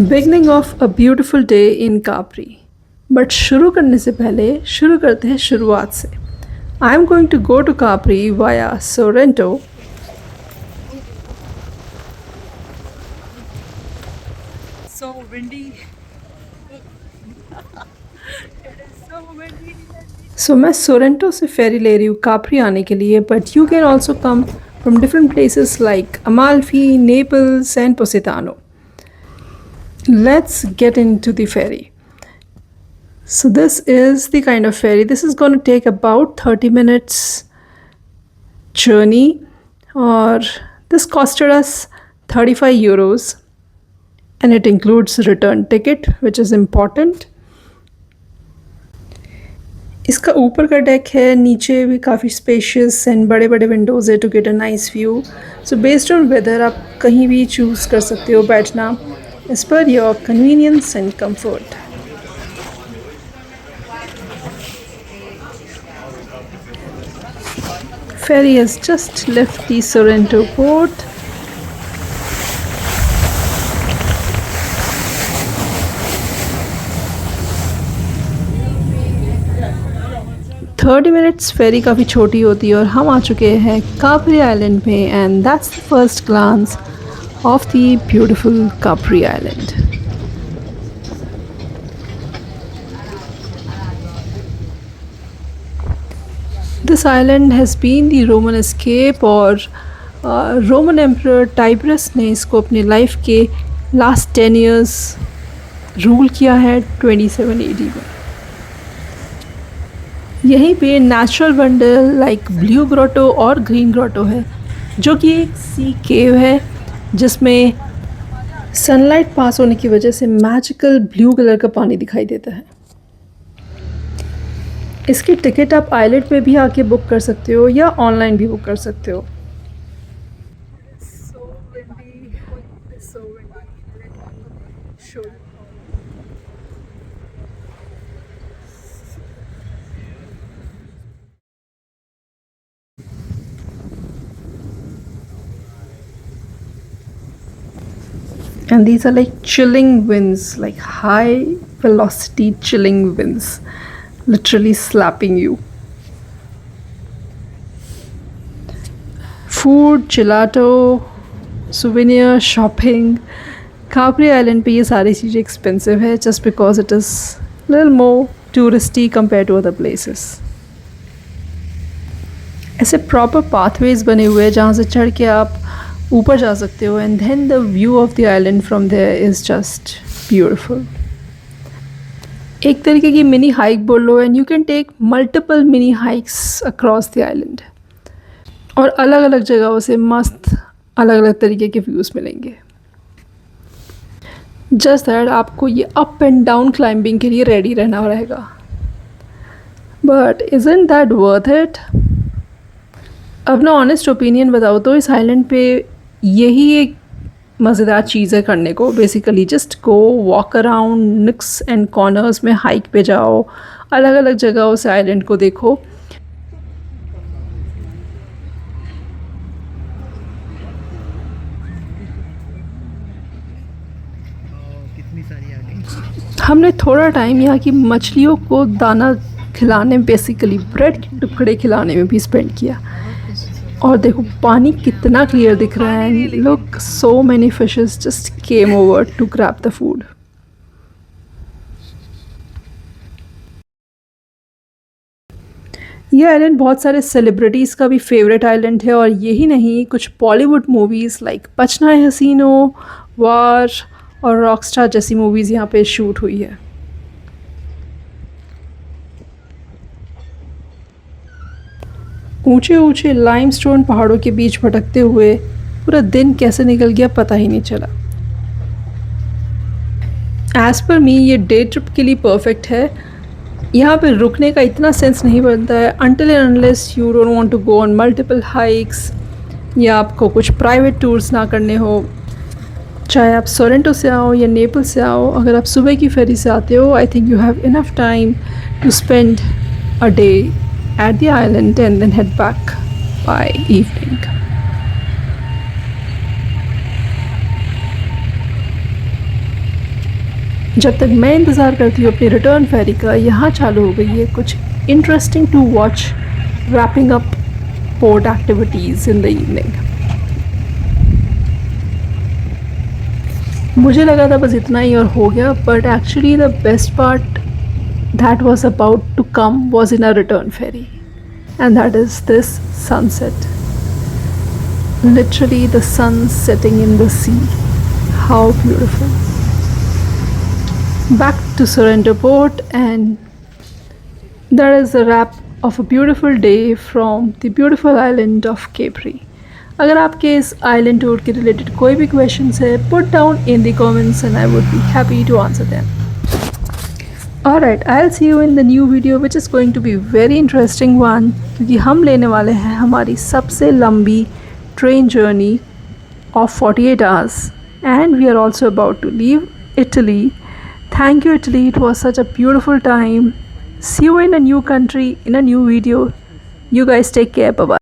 Beginning of a beautiful day in Capri. But शुरू करने से पहले शुरू करते हैं शुरुआत से। I am going to go to Capri via Sorrento. So windy. So windy. So मैं सोरेंटो से फेरी ले रही हूँ कापरी आने के लिए, but you can also come from different places like Amalfi, Naples and Positano. Let's get into the ferry. So this is the kind of ferry. This is going to take about 30 minutes journey, or this costed us 35 euros, and it includes return ticket, which is important. इसका ऊपर का deck है, नीचे भी काफ़ी spacious and बड़े बड़े windows है to get a nice view. So based on weather आप कहीं भी चूज़ कर सकते हो बैठना as per your convenience and comfort. Ferry has just left the Sorrento port. Thirty minutes ferry काफ़ी छोटी होती है और हम आ चुके हैं कापरी आइलैंड में, and that's the first glance of the beautiful Capri island. This island has been the Roman escape, और रोमन एम्परर टाइबरस ने इसको अपने लाइफ के लास्ट 10 years रूल किया है 27 AD में. यहीं पे natural wonder like blue grotto और ग्रीन ग्रोटो है, जो कि एक सी केव है जिसमें सनलाइट पास होने की वजह से मैजिकल ब्लू कलर का पानी दिखाई देता है. इसकी टिकट आप आइलैंड पे भी आके बुक कर सकते हो या ऑनलाइन भी बुक कर सकते हो. So windy. It's so windy. Sure. And these are like chilling winds, like high velocity chilling winds, literally slapping you. Food, gelato, souvenir, shopping. Capri Island पे ये सारी चीज़ें एक्सपेंसिव है just because it is little more touristy compared to other places. ऐसे proper pathways बने हुए हैं जहाँ से चढ़ के आप ऊपर जा सकते हो, and then the view of the island from there is just beautiful. एक तरीके की मिनी हाइक बोल लो, and you can take multiple mini hikes across the island, और अलग अलग जगहों से मस्त अलग अलग तरीके के व्यूज़ मिलेंगे. जस्ट दैट आपको ये अप एंड डाउन क्लाइंबिंग के लिए रेडी रहना रहेगा. But isn't that worth it? अपना ऑनेस्ट ओपिनियन बताओ तो इस आइलैंड पे यही एक मज़ेदार चीज़ है करने को. Basically just go walk around nooks and corners में, हाइक पे जाओ, अलग अलग जगहों से आइलैंड को देखो. कितनी सारी आ गई. हमने थोड़ा टाइम यहाँ की मछलियों को दाना खिलाने, बेसिकली ब्रेड के टुकड़े खिलाने में भी स्पेंड किया. और देखो पानी कितना क्लियर दिख रहा है. Look, so many fishes just came over to grab the food. ये आइलैंड बहुत सारे सेलिब्रिटीज़ का भी फेवरेट आइलैंड है, और यही नहीं, कुछ बॉलीवुड मूवीज़ लाइक बचना है हसीनो, वार और रॉकस्टार जैसी मूवीज़ यहाँ पे शूट हुई है. ऊंचे ऊंचे लाइमस्टोन पहाड़ों के बीच भटकते हुए पूरा दिन कैसे निकल गया पता ही नहीं चला. एज़ पर मी ये डे ट्रिप के लिए परफेक्ट है. यहाँ पे रुकने का इतना सेंस नहीं बनता है until and unless you don't want to go on multiple hikes, या आपको कुछ प्राइवेट टूर्स ना करने हो. चाहे आप सोरेंटो से आओ या नेपल से आओ, अगर आप सुबह की फेरी से आते हो, I think you have enough time to spend a day at the island and then head back by evening. जब तक मैं इंतज़ार करती हूँ अपनी रिटर्न फेरी का, यहाँ चालू हो गई है कुछ interesting to watch wrapping up port activities in the evening. मुझे लगा था बस इतना ही और हो गया, but actually the best part that was about to come was in a return ferry, and that is this sunset. Literally the sun setting in the sea. How beautiful. Back to Sorrento Port, and that is a wrap of a beautiful day from the beautiful island of Capri. अगर आपके इस island tour के related कोई भी questions है, put down in the comments and I would be happy to answer them. Alright, I'll see you in the new video which is going to be very interesting one, क्योंकि हम लेने वाले हैं हमारी सबसे लंबी train journey of 48 hours, and we are also about to leave Italy. Thank you Italy, it was such a beautiful time. See you in a new country in a new video. You guys take care, bye bye.